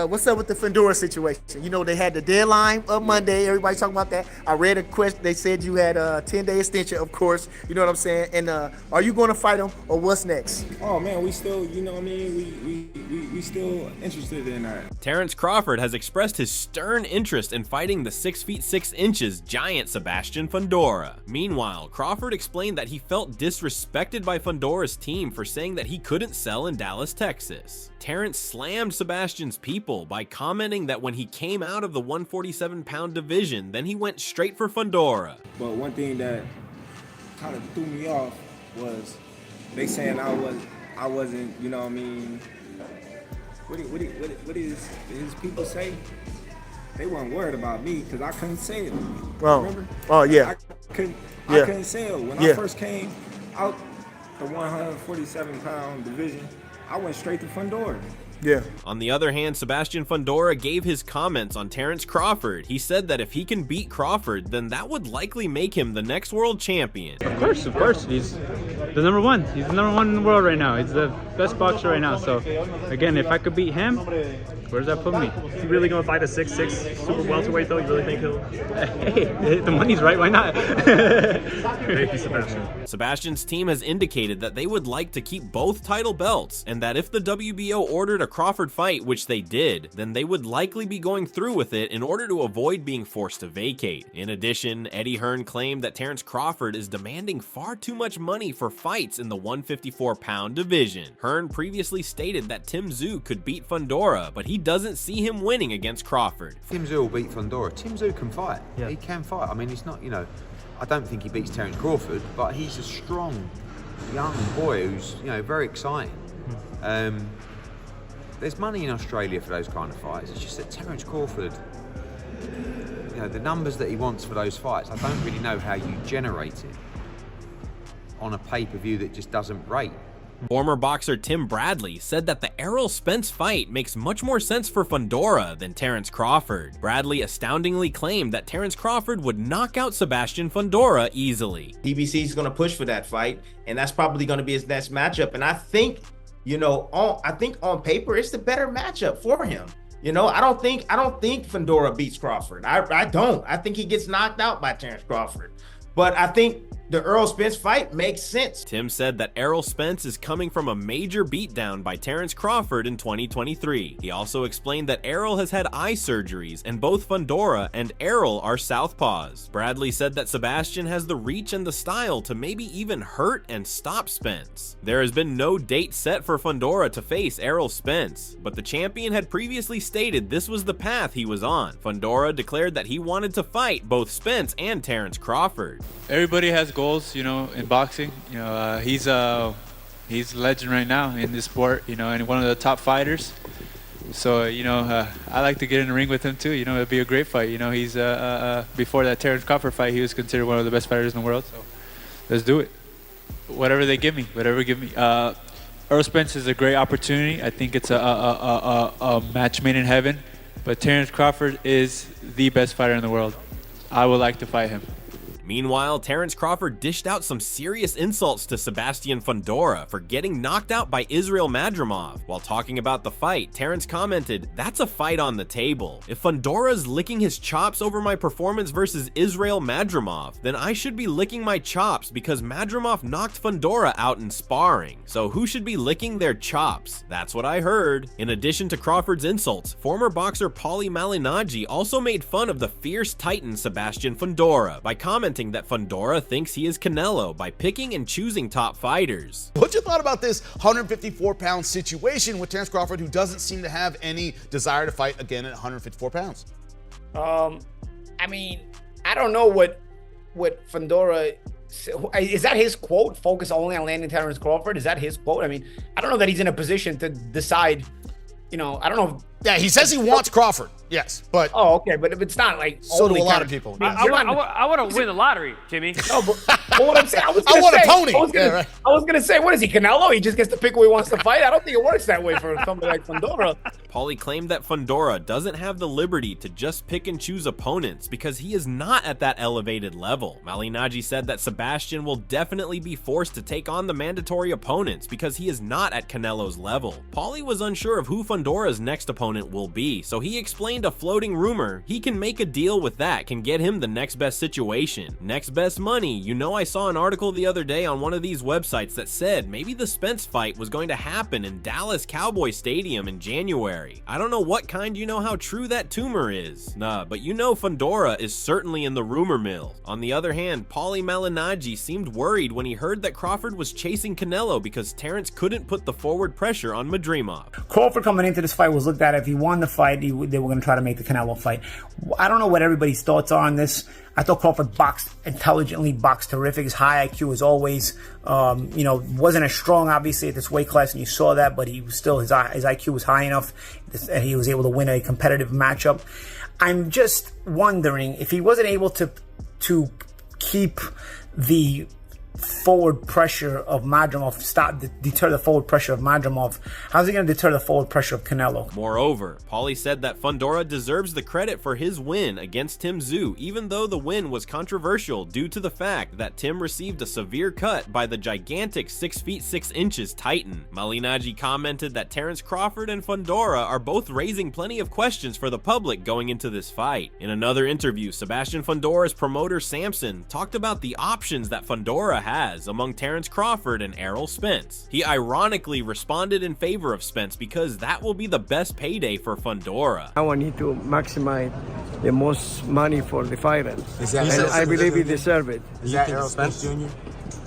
what's up with the Fundora situation? You know, they had the deadline of Monday. Everybody's talking about that. I read a question. They said you had a 10-day extension, of course. You know what I'm saying? And are you going to fight him, or what's next? Oh man, we still, you know what I mean? We still interested in that. Terence Crawford has expressed his stern interest in fighting the 6 feet 6 inches giant Sebastian Fundora. Meanwhile, Crawford explained that he felt disrespected by Fundora's team for saying that he couldn't sell in Dallas, Texas. Terence slammed Sebastian's people by commenting that when he came out of the 147-pound division, then he went straight for Fundora. But one thing that kind of threw me off was they saying I wasn't, you know what I mean? What is his people say? They weren't worried about me because I couldn't sell. Remember? Oh yeah. I couldn't sell. When I first came out the 147-pound division, I went straight to Fundora. Yeah. On the other hand, Sebastian Fundora gave his comments on Terence Crawford. He said that if he can beat Crawford, then that would likely make him the next world champion. Of course. He's the number one. He's the number one in the world right now. He's the best boxer right now. So, again, if I could beat him, where does that put me? Is he really going to fight a 6'6" super welterweight, though? You really think he'll... Hey, the money's right. Why not? Thank you, Sebastian. Sebastian's team has indicated that they would like to keep both title belts, and that if the WBO ordered a Crawford fight, which they did, then they would likely be going through with it in order to avoid being forced to vacate. In addition, Eddie Hearn claimed that Terence Crawford is demanding far too much money for fights in the 154-pound division. Hearn previously stated that Tim Tszyu could beat Fundora, but he doesn't see him winning against Crawford. Tim Tszyu will beat Fundora. Tim Tszyu can fight. Yeah. He can fight. I mean, he's not, you know, I don't think he beats Terence Crawford, but he's a strong young boy who's, you know, very exciting. There's money in Australia for those kind of fights. It's just that Terence Crawford, you know, the numbers that he wants for those fights, I don't really know how you generate it on a pay-per-view that just doesn't rate. Former boxer Tim Bradley said that the Errol Spence fight makes much more sense for Fundora than Terence Crawford. Bradley astoundingly claimed that Terence Crawford would knock out Sebastian Fundora easily. DBC is going to push for that fight, and that's probably going to be his next matchup. And I think, you know, on paper, it's the better matchup for him. You know, I don't think Fundora beats Crawford. I don't. I think he gets knocked out by Terence Crawford. But I think the Errol Spence fight makes sense. Tim said that Errol Spence is coming from a major beatdown by Terence Crawford in 2023. He also explained that Errol has had eye surgeries, and both Fundora and Errol are southpaws. Bradley said that Sebastian has the reach and the style to maybe even hurt and stop Spence. There has been no date set for Fundora to face Errol Spence, but the champion had previously stated this was the path he was on. Fundora declared that he wanted to fight both Spence and Terence Crawford. Everybody has goals, you know, in boxing. You know, he's a legend right now in this sport, you know, and one of the top fighters. So, you know, I like to get in the ring with him too. You know, it'd be a great fight. You know, he's before that Terence Crawford fight, he was considered one of the best fighters in the world. So, let's do it. Whatever they give me, Errol Spence is a great opportunity. I think it's a match made in heaven. But Terence Crawford is the best fighter in the world. I would like to fight him. Meanwhile, Terence Crawford dished out some serious insults to Sebastian Fundora for getting knocked out by Israel Madrimov. While talking about the fight, Terence commented, "That's a fight on the table. If Fundora's licking his chops over my performance versus Israel Madrimov, then I should be licking my chops because Madrimov knocked Fundora out in sparring. So who should be licking their chops? That's what I heard." In addition to Crawford's insults, former boxer Paulie Malignaggi also made fun of the fierce titan Sebastian Fundora by commenting that Fundora thinks he is Canelo by picking and choosing top fighters. What you thought about this 154-pound situation with Terence Crawford, who doesn't seem to have any desire to fight again at 154 pounds? I mean, I don't know what Fundora, is that his quote? Focus only on landing Terence Crawford. Is that his quote? I mean, I don't know that he's in a position to decide. You know, I don't know. Yeah, he says he wants Crawford. Yes, but okay, but it's not like so do a lot of people. I want to win the lottery, Jimmy. No, but But what I'm saying, I want a pony. I was gonna say, what is he, Canelo? He just gets to pick who he wants to fight. I don't think it works that way for somebody like Fundora. Paulie claimed that Fundora doesn't have the liberty to just pick and choose opponents because he is not at that elevated level. Malignaggi said that Sebastian will definitely be forced to take on the mandatory opponents because he is not at Canelo's level. Paulie was unsure of who Fundora's next opponent will be, so he explained a floating rumor he can make a deal with that can get him the next best situation. Next best money. You know, I saw an article the other day on one of these websites that said maybe the Spence fight was going to happen in Dallas Cowboy Stadium in January. I don't know what kind, you know how true that tumor is. Nah, but you know Fundora is certainly in the rumor mill. On the other hand, Paulie Malignaggi seemed worried when he heard that Crawford was chasing Canelo because Terence couldn't put the forward pressure on Madrimov. Crawford coming into this fight was looked at, if he won the fight, they were going to try to make the Canelo fight. I don't know what everybody's thoughts are on this. I thought Crawford boxed intelligently, boxed terrific. His high IQ as always. Wasn't as strong obviously at this weight class, and you saw that, but he was still, his IQ was high enough and he was able to win a competitive matchup. I'm just wondering if he wasn't able to keep the forward pressure of Madrimov, deter the forward pressure of Madrimov. How's he going to deter the forward pressure of Canelo? Moreover, Paulie said that Fundora deserves the credit for his win against Tim Tszyu, even though the win was controversial due to the fact that Tim received a severe cut by the gigantic 6 feet 6 inches Titan. Malignaggi commented that Terence Crawford and Fundora are both raising plenty of questions for the public going into this fight. In another interview, Sebastian Fundora's promoter Samson talked about the options that Fundora has among Terence Crawford and Errol Spence. He ironically responded in favor of Spence because that will be the best payday for Fundora. I need to maximize the most money for the fighter, and I believe he deserves it. Is that Errol Spence Jr.?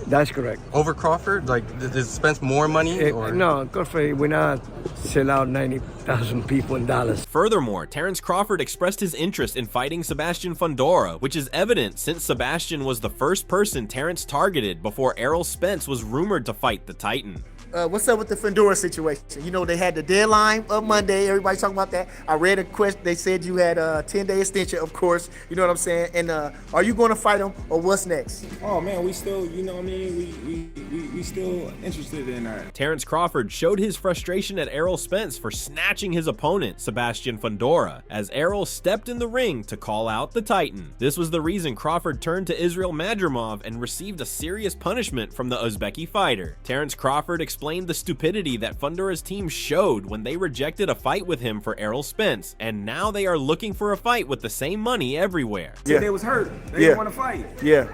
That's correct. Over Crawford? Like, does Spence more money? Or? No, Crawford will not sell out 90,000 people in Dallas. Furthermore, Terence Crawford expressed his interest in fighting Sebastian Fundora, which is evident since Sebastian was the first person Terence targeted before Errol Spence was rumored to fight the Titan. What's up with the Fundora situation? You know, they had the deadline of Monday. Everybody talking about that. I read a question. They said you had a 10-day extension, of course. You know what I'm saying? And are you going to fight him, or what's next? Oh, man, we still, you know what I mean? We still interested in that. Terence Crawford showed his frustration at Errol Spence for snatching his opponent, Sebastian Fundora, as Errol stepped in the ring to call out the Titan. This was the reason Crawford turned to Israel Madrimov and received a serious punishment from the Uzbeki fighter. Terence Crawford explained the stupidity that Fundora's team showed when they rejected a fight with him for Errol Spence, and now they are looking for a fight with the same money everywhere. Yeah. They was hurt. They didn't want to fight. Yeah.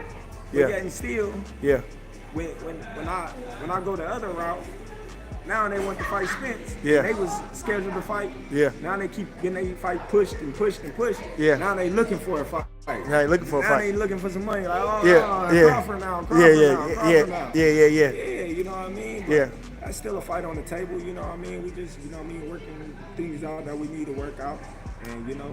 Yeah. And still, yeah. When I go the other route, now they want to fight Spence. Yeah. They was scheduled to fight. Yeah. Now they keep getting their fight pushed and pushed and pushed. Yeah. Now they looking for a fight. Now they looking for a fight. Now they looking for some money. Like, oh, Crawford now, Crawford now. Yeah. Yeah, you know what I mean? But yeah. That's still a fight on the table, you know what I mean? We just, you know what I mean, working things out that we need to work out. And, you know.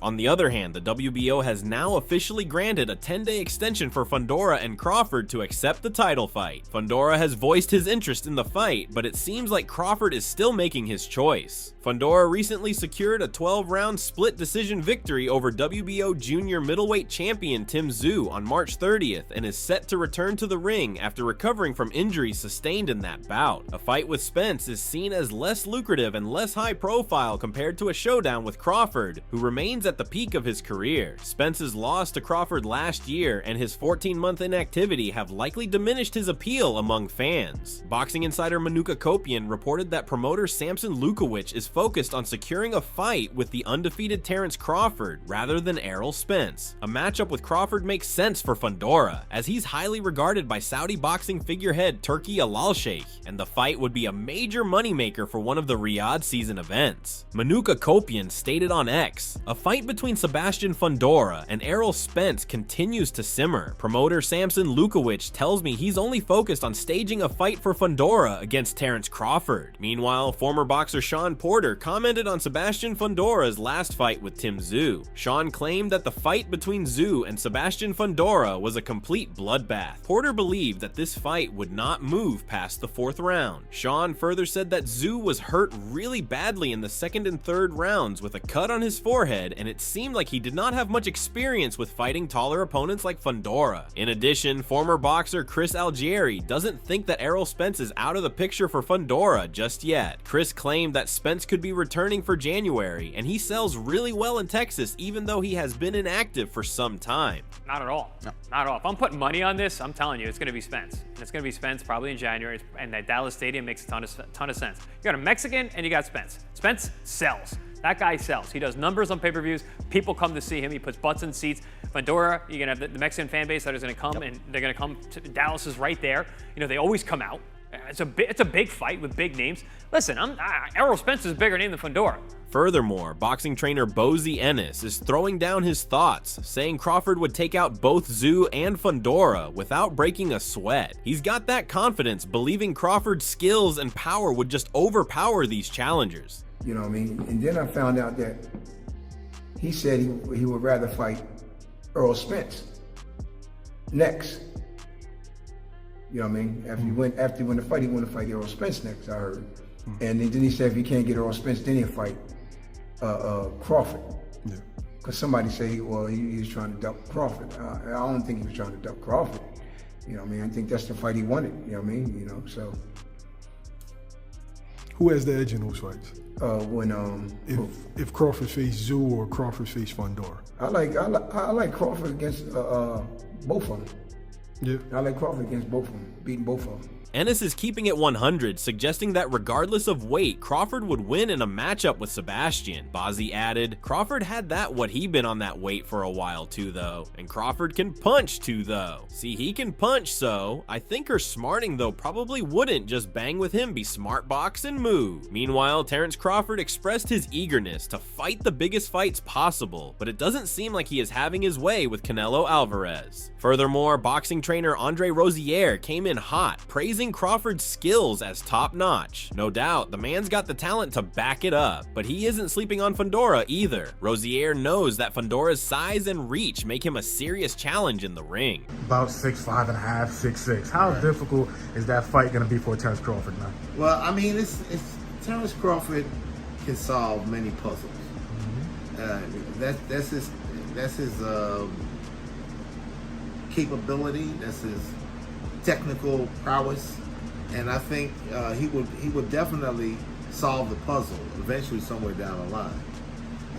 On the other hand, the WBO has now officially granted a 10-day extension for Fundora and Crawford to accept the title fight. Fundora has voiced his interest in the fight, but it seems like Crawford is still making his choice. Fundora recently secured a 12-round split decision victory over WBO junior middleweight champion Tim Tszyu on March 30th and is set to return to the ring after recovering from injuries sustained in that bout. A fight with Spence is seen as less lucrative and less high profile compared to a showdown with Crawford, who remains at the peak of his career. Spence's loss to Crawford last year and his 14-month inactivity have likely diminished his appeal among fans. Boxing insider Manuka Kopian reported that promoter Samson Lukowicz is focused on securing a fight with the undefeated Terence Crawford rather than Errol Spence. A matchup with Crawford makes sense for Fundora, as he's highly regarded by Saudi boxing figurehead Turki Al-Sheikh, and the fight would be a major moneymaker for one of the Riyadh season events. Manuka Kopian stated on X, "A fight between Sebastian Fundora and Errol Spence continues to simmer. Promoter Samson Lukowicz tells me he's only focused on staging a fight for Fundora against Terence Crawford." Meanwhile, former boxer Sean Porter Porter commented on Sebastian Fundora's last fight with Tim Tszyu. Sean claimed that the fight between Tszyu and Sebastian Fundora was a complete bloodbath. Porter believed that this fight would not move past the 4th round. Sean further said that Tszyu was hurt really badly in the 2nd and 3rd rounds with a cut on his forehead, and it seemed like he did not have much experience with fighting taller opponents like Fundora. In addition, former boxer Chris Algieri doesn't think that Errol Spence is out of the picture for Fundora just yet. Chris claimed that Spence could be returning for January, and he sells really well in Texas even though he has been inactive for some time. Not at all. No. Not at all. If I'm putting money on this, I'm telling you, it's going to be Spence. And it's going to be Spence probably in January, and that Dallas Stadium makes a ton of sense. You got a Mexican and you got Spence. Spence sells. That guy sells. He does numbers on pay-per-views. People come to see him. He puts butts in seats. Fundora, you're going to have the Mexican fan base that is going to come, and they're going to come to Dallas is right there. You know, they always come out. It's a big fight with big names. Listen, Errol Spence is a bigger name than Fundora. Furthermore, boxing trainer Bozy Ennis is throwing down his thoughts, saying Crawford would take out both Tszyu and Fundora without breaking a sweat. He's got that confidence, believing Crawford's skills and power would just overpower these challengers. You know what I mean? And then I found out that he said he would rather fight Errol Spence next. You know what I mean? After he won the fight, he wanted to fight Errol Spence next, I heard. And then he said if he can't get Errol Spence, then he'll fight Crawford. Yeah. Because somebody said, he was trying to duck Crawford. I don't think he was trying to duck Crawford. You know what I mean? I think that's the fight he wanted. You know what I mean? You know, so. Who has the edge in those fights? If Crawford faced Tszyu or Crawford faced Fundora. I like Crawford against both of them. Yeah. I like Crawford against both of them, beating both of them. Ennis is keeping it 100, suggesting that regardless of weight, Crawford would win in a matchup with Sebastian. Bozy added, Crawford had that what he been on that weight for a while too though, and Crawford can punch too though. See, he can punch, so I think her smarting though probably wouldn't just bang with him be smart box and move. Meanwhile, Terence Crawford expressed his eagerness to fight the biggest fights possible, but it doesn't seem like he is having his way with Canelo Alvarez. Furthermore, boxing trainer Andre Rosier came in hot, praising Crawford's skills as top-notch. No doubt, the man's got the talent to back it up, but he isn't sleeping on Fundora either. Rosier knows that Fundora's size and reach make him a serious challenge in the ring. About 6'5.5", 6'6". How difficult is that fight going to be for Terence Crawford now? Well, I mean, it's Terence Crawford can solve many puzzles. That's his capability. That's his technical prowess, and I think he would definitely solve the puzzle eventually somewhere down the line.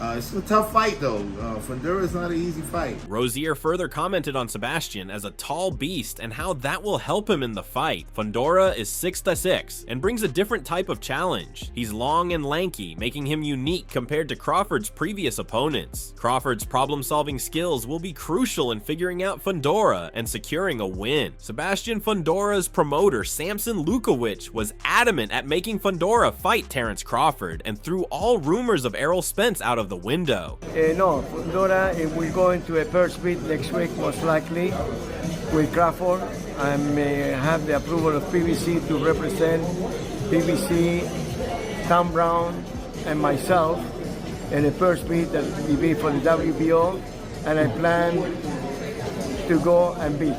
It's a tough fight though. Fundora is not an easy fight. Rosier further commented on Sebastian as a tall beast and how that will help him in the fight. Fundora is 6'6" and brings a different type of challenge. He's long and lanky, making him unique compared to Crawford's previous opponents. Crawford's problem-solving skills will be crucial in figuring out Fundora and securing a win. Sebastian Fundora's promoter Samson Lukowicz was adamant at making Fundora fight Terence Crawford and threw all rumors of Errol Spence out of the window. No, Fundora will go into a first beat next week, most likely, with Crawford. I may have the approval of PBC to represent PBC, Tom Brown, and myself in the first beat that will be for the WBO, and I plan to go and beat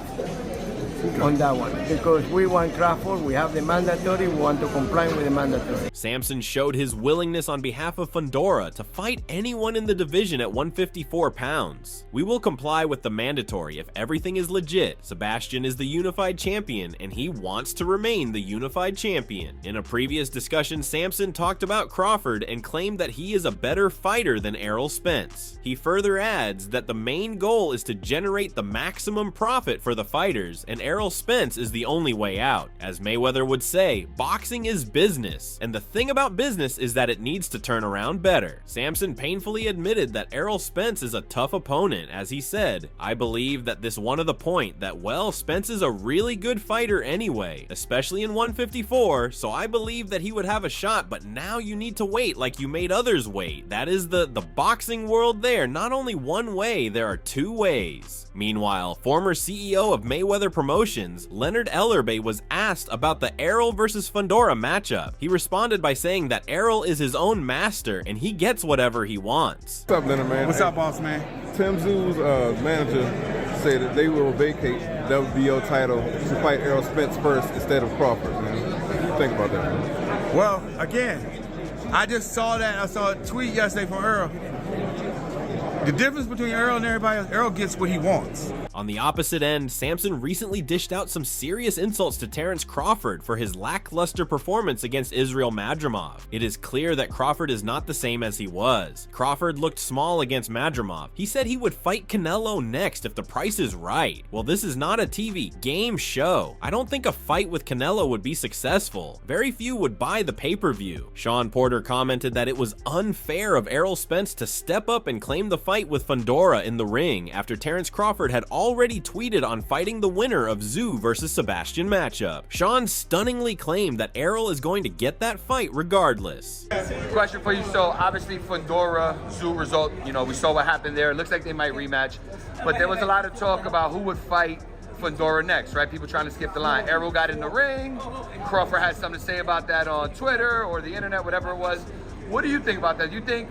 on that one because we want Crawford, we have the mandatory, we want to comply with the mandatory. Samson showed his willingness on behalf of Fundora to fight anyone in the division at 154 pounds. We will comply with the mandatory if everything is legit. Sebastian is the unified champion and he wants to remain the unified champion. In a previous discussion, Samson talked about Crawford and claimed that he is a better fighter than Errol Spence. He further adds that the main goal is to generate the maximum profit for the fighters, and Errol Spence is the only way out. As Mayweather would say, boxing is business, and the thing about business is that it needs to turn around better. Samson painfully admitted that Errol Spence is a tough opponent, as he said, I believe that this one of the point that, well, Spence is a really good fighter anyway, especially in 154, so I believe that he would have a shot, but now you need to wait like you made others wait. That is the boxing world there, not only one way, there are two ways. Meanwhile, former CEO of Mayweather Promotions Promotions, Leonard Ellerbay was asked about the Errol versus Fundora matchup. He responded by saying that Errol is his own master and he gets whatever he wants. What's up, Leonard, man? What's up, boss man? Tim Zoo's manager said that they will vacate WBO title to fight Errol Spence first instead of Crawford, man. What do you think about that, man? Well, again, I just saw that. I saw a tweet yesterday from Earl. The difference between Earl and everybody else, Earl gets what he wants. On the opposite end, Sampson recently dished out some serious insults to Terence Crawford for his lackluster performance against Israel Madrimov. It is clear that Crawford is not the same as he was. Crawford looked small against Madrimov. He said he would fight Canelo next if the price is right. Well, this is not a TV game show. I don't think a fight with Canelo would be successful. Very few would buy the pay-per-view. Sean Porter commented that it was unfair of Errol Spence to step up and claim the fight with Fundora in the ring after Terence Crawford had already tweeted on fighting the winner of Zoo versus Sebastian matchup. Sean stunningly claimed that Errol is going to get that fight regardless. Question for you. So obviously Fundora Zoo result, you know, we saw what happened there. It looks like they might rematch, but there was a lot of talk about who would fight Fundora next, right? People trying to skip the line. Errol got in the ring. Crawford had something to say about that on Twitter or the internet, whatever it was. What do you think about that? Do you think,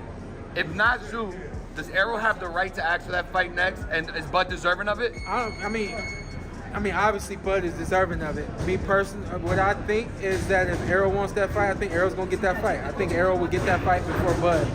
if not Zoo, does Errol have the right to ask for that fight next, and is Bud deserving of it? I mean, obviously Bud is deserving of it. Me personally, what I think is that if Errol wants that fight, I think Errol's gonna get that fight. I think Errol would get that fight before Bud.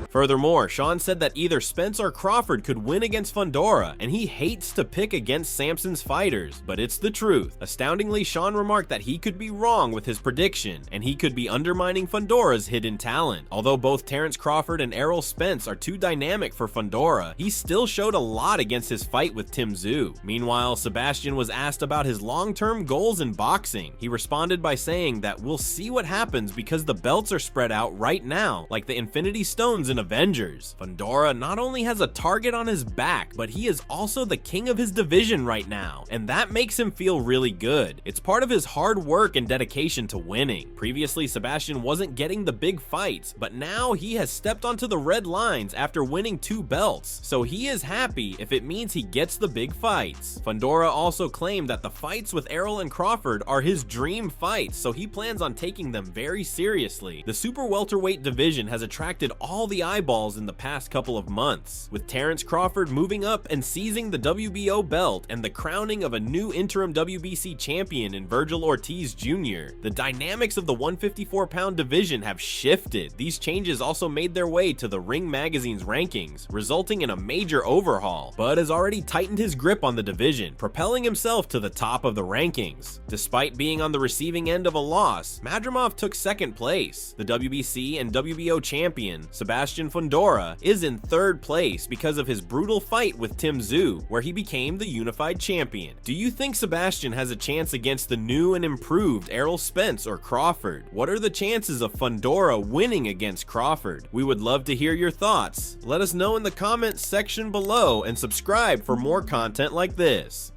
Furthermore, Sean said that either Spence or Crawford could win against Fundora, and he hates to pick against Sampson's fighters, but it's the truth. Astoundingly, Sean remarked that he could be wrong with his prediction, and he could be undermining Fundora's hidden talent. Although both Terence Crawford and Errol Spence are too dynamic for Fundora, he still showed a lot against his fight with Tim Tszyu. Meanwhile, Sebastian was asked about his long-term goals in boxing. He responded by saying that we'll see what happens because the belts are spread out right now, like the Infinity Stones in Avengers. Fundora not only has a target on his back, but he is also the king of his division right now, and that makes him feel really good. It's part of his hard work and dedication to winning. Previously, Sebastian wasn't getting the big fights, but now he has stepped onto the red lines after winning 2 belts, so he is happy if it means he gets the big fights. Fundora also claimed that the fights with Errol and Crawford are his dream fights, so he plans on taking them very seriously. The super welterweight division has attracted all the eyeballs in the past couple of months, with Terence Crawford moving up and seizing the WBO belt and the crowning of a new interim WBC champion in Virgil Ortiz Jr. The dynamics of the 154-pound division have shifted. These changes also made their way to the Ring Magazine's rankings, resulting in a major overhaul. Bud has already tightened his grip on the division, propelling himself to the top of the rankings. Despite being on the receiving end of a loss, Madrimov took second place. The WBC and WBO champion, Sebastian Fundora, is in third place because of his brutal fight with Tim Tszyu, where he became the unified champion. Do you think Sebastian has a chance against the new and improved Errol Spence or Crawford? What are the chances of Fundora winning against Crawford? We would love to hear your thoughts. Let us know in the comments section below and subscribe for more content like this.